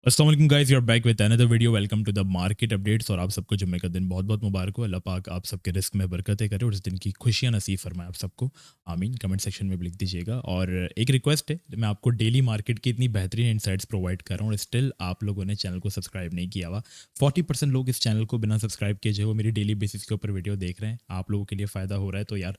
अस्सलाम वालेकुम guys, you are back with another video. Welcome to the market updates. और आप सबको जुम्मे का दिन बहुत बहुत मुबारक हो। अल्लाह पाक आप सबके रिस्क में बरकतें करे और इस दिन की खुशियां नसीब फरमाए आप सबको। आमीन। कमेंट सेक्शन में भी लिख दीजिएगा। और एक रिक्वेस्ट है, मैं आपको डेली मार्केट की इतनी बेहतरीन इंसाइट्स प्रोवाइड कर रहा हूँ और स्टिल आप लोगों ने चैनल को सब्सक्राइब नहीं किया हुआ। 40% लोग इस चैनल को बिना सब्सक्राइब किए जो है वो मेरी डेली बेसिस के ऊपर वीडियो देख रहे हैं। आप लोगों के लिए फ़ायदा हो रहा है तो यार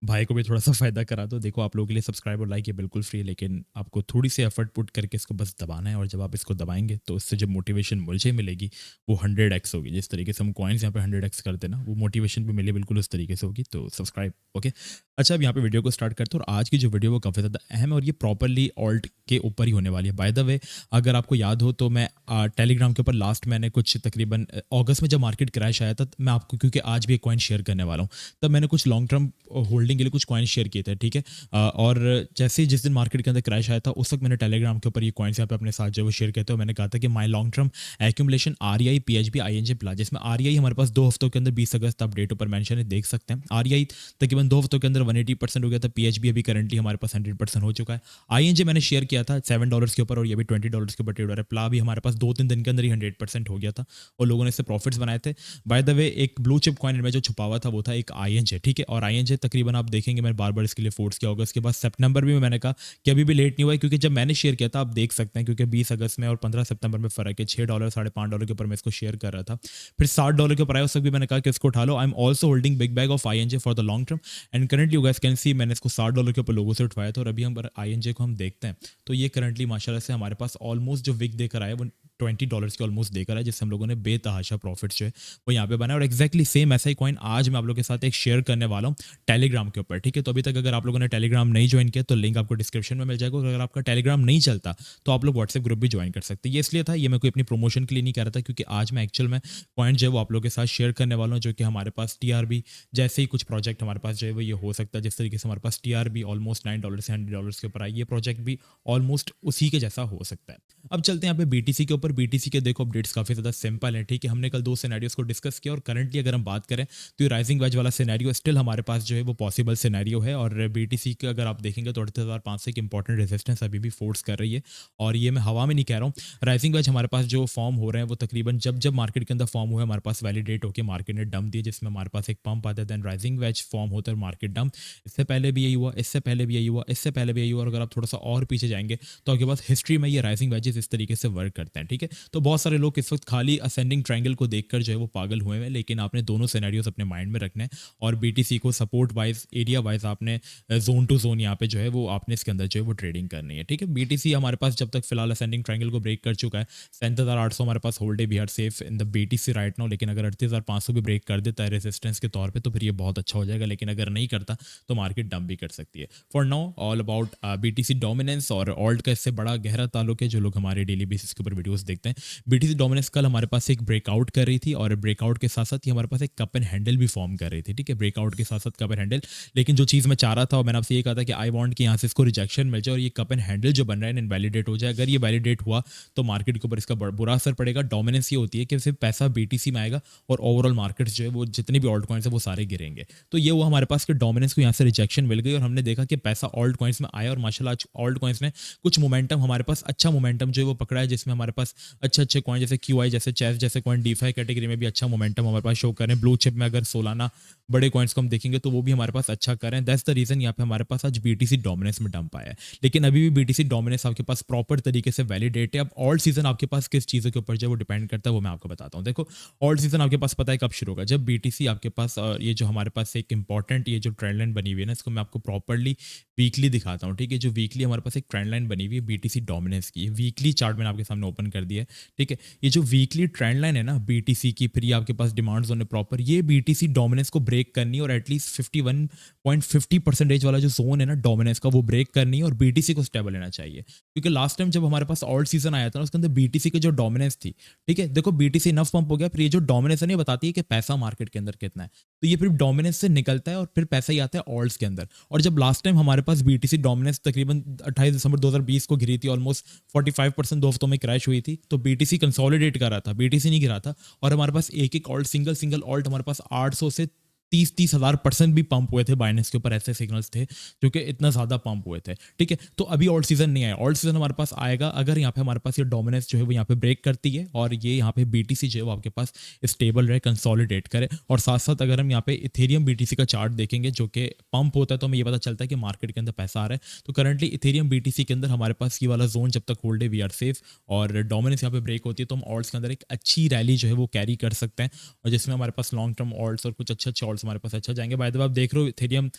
भाई को भी थोड़ा सा फ़ायदा करा दो। देखो, आप लोगों के लिए सब्सक्राइब और लाइक ये बिल्कुल फ्री है, लेकिन आपको थोड़ी सी एफर्ट पुट करके इसको बस दबाना है। और जब आप इसको दबाएंगे तो इससे जब मोटिवेशन मुझे मिलेगी वो 100x होगी। जिस तरीके से हम कॉइन्स यहाँ पे 100x करते हैं ना, वो मोटिवेशन भी मिले बिल्कुल उस तरीके से होगी। तो सब्सक्राइब। ओके, अच्छा, अब यहाँ पे वीडियो को स्टार्ट करते हैं। और आज की जो वीडियो वो काफ़ी ज़्यादा अहम है और ये प्रॉपरली ऑल्ट के ऊपर ही होने वाली है। बाय द वे, अगर आपको याद हो तो मैं टेलीग्राम के ऊपर लास्ट मैंने कुछ तकरीबन अगस्त में जब मार्केट क्रैश आया था, मैं आपको, क्योंकि आज भी एक कॉइन शेयर करने वाला हूँ, तब मैंने कुछ लॉन्ग टर्म होल्डिंग के लिए कुछ कॉइन शेयर किए थे। ठीक है, और जैसे ही जिस दिन मार्केट के अंदर क्रैश आया था उस वक्त मैंने टेलीग्राम के ऊपर ये कॉइन्स यहाँ पे अपने साथ जो वो शेयर किए थे। और मैंने कहा था कि my long term accumulation REI PHB INJ प्ला, जिसमें REI हमारे पास 2 हफ्तों के अंदर 20 अगस्त अपडेट ऊपर मेंशन है, देख सकते हैं। REI तकरीबन 2 हफ्तों के अंदर 180% हो गया था। PHB अभी करंटली हमारे पास 100% हो चुका है। INJ मैंने शेयर किया था $7 के ऊपर और ये भी $20 के ऊपर ट्रेड हो रहा है। प्ला भी हमारे पास 2-3 दिन के अंदर ही 100% हो गया था और लोगों ने इससे प्रॉफिट्स बनाए थे। बाय द वे, एक ब्लू चिप कॉइन में जो छुपा हुआ था वो था एक INJ। ठीक है, और INJ तकरीबन आप देखेंगे, मैंने बार बार इसके लिए फोर्स किया होगा। उसके बाद सितंबर भी मैंने कहा कि अभी भी लेट नहीं हुआ है, क्योंकि जब मैंने शेयर किया था आप देख सकते हैं, क्योंकि 20 अगस्त में और 15 सितंबर में फ़र्क है। $6 $5.5 के ऊपर मैं इसको शेयर कर रहा था, फिर $60 के ऊपर आया। उस वक्त भी मैंने कहा कि इसको उठा लो। I am also holding big bag of INJ for the long term and currently you guys can see मैंने इसको $60 के ऊपर लोगों से उठवाया था। और अभी हम INJ को हम देखते हैं तो ये करंटली माशाल्लाह से हमारे पास ऑलमोस्ट जो विक देकर आया वो $20 के ऑलमोस्ट देकर है, जिससे हम लोगों ने बेतहाशा प्रॉफिट जो है वो यहाँ पे बना है। और एक्जैक्टली सेम ऐसा ही कॉइन आज मैं आप लोगों के साथ एक शेयर करने वाला हूँ टेलीग्राम के ऊपर। ठीक है, तो अभी तक अगर आप लोगों ने टेलीग्राम नहीं ज्वाइन किया तो लिंक आपको डिस्क्रिप्शन में मिल जाएगा। और अगर आपका टेलीग्राम नहीं चलता तो आप लोग व्हाट्सएप ग्रुप भी ज्वाइन कर सकते हैं। ये इसलिए था, ये मैं कोई अपनी प्रमोशन के लिए नहीं कह रहा था, क्योंकि आज मैं एक्चुअल में पॉइंट जो है वो आप लोगों के साथ शेयर करने वाला हूँ, जो कि हमारे पास TRB जैसे ही कुछ प्रोजेक्ट हमारे पास जो है वो ये हो सकता है। जिस तरीके से हमारे पास TRB ऑलमोस्ट $9 से $100 के ऊपर आई, ये प्रोजेक्ट भी ऑलमोस्ट उसी के जैसा हो सकता है। अब चलते हैं यहाँ पे BTC के ऊपर। BTC के देखो अपडेट्स काफ़ी ज़्यादा सिंपल है। ठीक है, हमने कल 2 सिनेरियोस को डिस्कस किया और करंटली अगर हम बात करें तो ये राइजिंग वेज वाला सिनेरियो स्टिल हमारे पास जो है वो पॉसिबल सिनेरियो है। और BTC का अगर आप देखेंगे तो 38,500 की इंपॉर्टेंट रेजिस्टेंस अभी भी फोर्स कर रही है। और ये मैं हवा में नहीं कह रहा हूँ, राइजिंग वेज हमारे पास जो फॉर्म हो रहे हैं वो तकरीबन जब जब मार्केट के अंदर फॉर्म हुए हमारे पास वैलिडेट होकर मार्केट ने डंप दिए, जिसमें हमारे पास एक पंप आता है, देन राइजिंग वेज फॉर्म होता है मार्केट डंप। इससे पहले भी यही हुआ, इससे पहले भी यही हुआ, इससे पहले भी यही हुआ। और अगर आप थोड़ा सा और पीछे जाएंगे तो आपके पास हिस्ट्री में ये राइजिंग वेजेस इस तरीके से वर्क करते हैं। ठीक है, तो बहुत सारे लोग इस वक्त खाली असेंडिंग ट्रायंगल को देखकर जो है वो पागल हुए हैं, लेकिन आपने दोनों सिनेरियोस अपने माइंड में रखने हैं। और BTC को सपोर्ट वाइज, एरिया वाइज आपने जोन टू जोन यहाँ पे जो है वो आपने इसके अंदर जो है वो ट्रेडिंग करनी है। ठीक है, BTC हमारे पास जब तक फिलहाल असेंडिंग ट्रायंगल को ब्रेक कर चुका है, 37,800 हमारे पास होल्ड है, we are safe in the BTC right now. लेकिन अगर 38,500 भी ब्रेक कर देता है रेजिस्टेंस के तौर पर तो फिर ये बहुत अच्छा हो जाएगा, लेकिन अगर नहीं करता तो मार्केट डंप भी कर सकती है। For now all about BTC dominance और ऑल्ट का इससे बड़ा गहरा ताल्लुक है। जो लोग हमारे डेली बेसिस के ऊपर वीडियोस देखते हैं, BTC डोमिनेंस कल हमारे पास एक ब्रेकआउट कर रही थी और ब्रेकआउट के साथ साथ ही हमारे पास एक कप एंड हैंडल भी फॉर्म कर रही थी। ठीक है, ब्रेकआउट के साथ साथ कप एंड हैंडल। लेकिन जो चीज़ मैं चाह रहा था और मैंने आपसे ये कहा था कि आई वांट कि यहाँ से इसको रिजेक्शन मिल जाए और ये कप एंड हैंडल जो बन रहा है इनवैलिडेट हो जाए। अगर ये वैलिडेट हुआ तो मार्केट के ऊपर इसका बुरा असर पड़ेगा। डोमिनेंस ये होती है कि सिर्फ पैसा BTC में आएगा और ओवरऑल मार्केट्स जो है वो जितने भी ऑल्ट कॉइन्स है वो सारे गिरेंगे। तो ये वो हमारे पास के डोमिनेंस को यहाँ से रिजेक्शन मिल गई और हमने देखा कि पैसा ऑल्ट कॉइन्स में आया और माशाल्लाह आज ऑल्ट कॉइन्स ने कुछ मोमेंटम, हमारे पास अच्छा मोमेंटम जो है वो पकड़ा है, जिसमें हमारे पास अच्छे अच्छे कॉइन जैसे QI जैसे चेस जैसे कॉइन DeFi कैटेगरी में भी अच्छा मोमेंटम हमारे पास शो कर रहे हैं। ब्लू चिप में अगर सोलाना बड़े कॉइन्स को हम देखेंगे तो वो भी हमारे पास अच्छा कर रहे हैं। दैट्स द रीजन यहाँ पे हमारे पास आज BTC डोमिनेंस में डंप आया है। लेकिन अभी भी BTC डोमिनेंस आपके पास प्रॉपर तरीके से वैलिडेट है। अब ऑल्ट सीजन आपके पास किस चीज़ों के ऊपर जो वो डिपेंड करता है वो मैं आपको बताता हूँ। देखो, ऑल्ट सीजन आपके पास पता है कब शुरू होगा, जब BTC आपके पास ये जो हमारे पास एक इंपॉर्टेंट ये जो ट्रेंड लाइन बनी हुई है ना, इसको मैं आपको प्रॉपरली वीकली दिखाता हूँ। ठीक है, जो वीकली हमारे पास एक ट्रेंड लाइन बनी हुई है BTC डोमिनेंस की, वीकली चार्ट मैंने आपके सामने ओपन कर दिया है। ठीक है, ये जो वीकली ट्रेंड लाइन है ना BTC की, फिर ये आपके पास डिमांड जोन है प्रॉपर, ये BTC डोमिनेंस को ब्रेक करनी है और एटलीस्ट 51.50% वाला जो जोन है ना डोमिनेंस का वो ब्रेक करनी है और BTC को स्टेबल लेना चाहिए। क्योंकि लास्ट टाइम जब हमारे पास ऑल्ट सीजन आया था ना उसके अंदर BTC की जो डोमिनेंस थी, ठीक है, देखो BTC इनफ पंप हो गया, फिर ये जो डोमिनेंस है ना बताती है कि पैसा मार्केट के अंदर कितना है, तो ये फिर डोमिनेंस से निकलता है और फिर पैसा ही आता है ऑल्ट्स के अंदर। और जब लास्ट टाइम हमारे पास BTC डोमिनेंस तकरीबन 28 दिसंबर 2020 को गिरी थी, ऑलमोस्ट 45% 2 हफ्तों में क्रैश हुई थी, तो BTC कंसोलिडेट कर रहा था, BTC नहीं गिरा था। और हमारे पास एक एक ऑल्ट, सिंगल सिंगल ऑल्ट हमारे पास 800 से 30,000% भी पंप हुए थे बाइनेंस के ऊपर, ऐसे सिग्नल्स थे जो कि इतना ज़्यादा पंप हुए थे। ठीक है, तो अभी ऑल्ट सीजन नहीं आया, ऑल्ट सीजन हमारे पास आएगा अगर यहाँ पे हमारे पास ये डोमिनेंस जो है वो यहाँ पे ब्रेक करती है और ये यहाँ पे बीटीसी जो है वो आपके पास स्टेबल रहे, कंसोलिडेट करे। और साथ साथ अगर हम यहाँ पे इथेरियम बीटीसी का चार्ट देखेंगे जो कि पंप होता है तो हमें ये पता चलता है कि मार्केट के अंदर पैसा आ रहा है। तो करंटली इथेरियम बीटीसी के अंदर हमारे पास ये वाला जोन जब तक होल्ड है वी आर सेफ, और डोमिनेंस यहाँ पे ब्रेक होती है तो हम ऑल्ट्स के अंदर एक अच्छी रैली जो है वो कैरी कर सकते हैं, और जिसमें हमारे पास लॉन्ग टर्म ऑल्ट्स और कुछ अच्छे अच्छे ऑल्ट्स हमारे पास अच्छा जाएंगे। बाय द वे आप देख रहे हो इथेरियम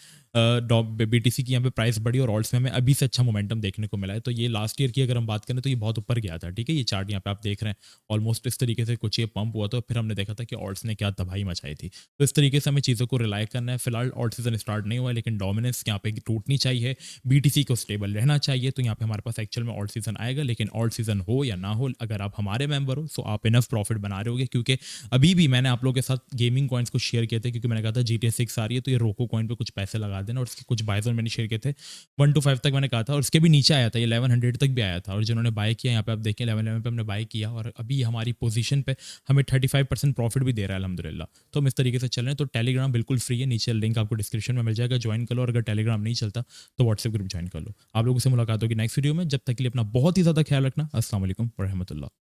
बीटीसी की यहाँ पे प्राइस बढ़ी और ऑल्ट्स में हमें अभी से अच्छा मोमेंटम देखने को मिला है। तो ये लास्ट ईयर की अगर हम बात करें तो ये बहुत ऊपर गया था। ठीक है, ये चार्ट यहाँ पे आप देख रहे हैं ऑलमोस्ट इस तरीके से कुछ ये पंप हुआ था, फिर हमने देखा था कि ऑल्ट्स ने क्या तबाही मचाई थी। तो इस तरीके से हमें चीज़ों को रिलाई करना है। फिलहाल ऑल्ट सीजन स्टार्ट नहीं हुआ है लेकिन डोमिनेंस यहाँ पे टूटनी चाहिए, बीटीसी को स्टेबल रहना चाहिए। तो यहाँ पे हमारे पास एक्चुअल में ऑल्ट सीजन आएगा, लेकिन ऑल्ट सीजन हो या ना हो, अगर आप हमारे मेंबर हो तो आप इनफ प्रॉफिट बना रहे होगे, क्योंकि अभी भी मैंने आप लोगों के साथ गेमिंग कॉइन्स को शेयर किए थे, क्योंकि मैंने कहा था GTA 6 आ रही है तो ये रोको कॉइन पे कुछ पैसे लगा देना, और उसके कुछ बाइजन मैंने शेयर किए थे 1 to 5 तक मैंने कहा था, और उसके भी नीचे आया था, ये 1100 तक भी आया था। और जिन्होंने बाय किया यहाँ पे आप देखें 1111 पे हमने बाय किया, और अभी हमारी पोजीशन पे हमें 35% प्रॉफिट भी दे रहा है अल्हम्दुलिल्लाह। तो हम इस तरीके से चल रहे हैं। तो टेलीग्राम बिल्कुल फ्री है, नीचे लिंक आपको डिस्क्रिप्शन में मिल जाएगा, ज्वाइन कर लो। और अगर टेलीग्राम नहीं चलता तो व्हाट्सएप ग्रुप ज्वाइन कर लो। आप लोगों से मुलाकात होगी नेक्स्ट वीडियो में, जब तक के लिए अपना बहुत ही ज़्यादा ख्याल रखना। अस्सलाम वालेकुम व रहमतुल्लाह।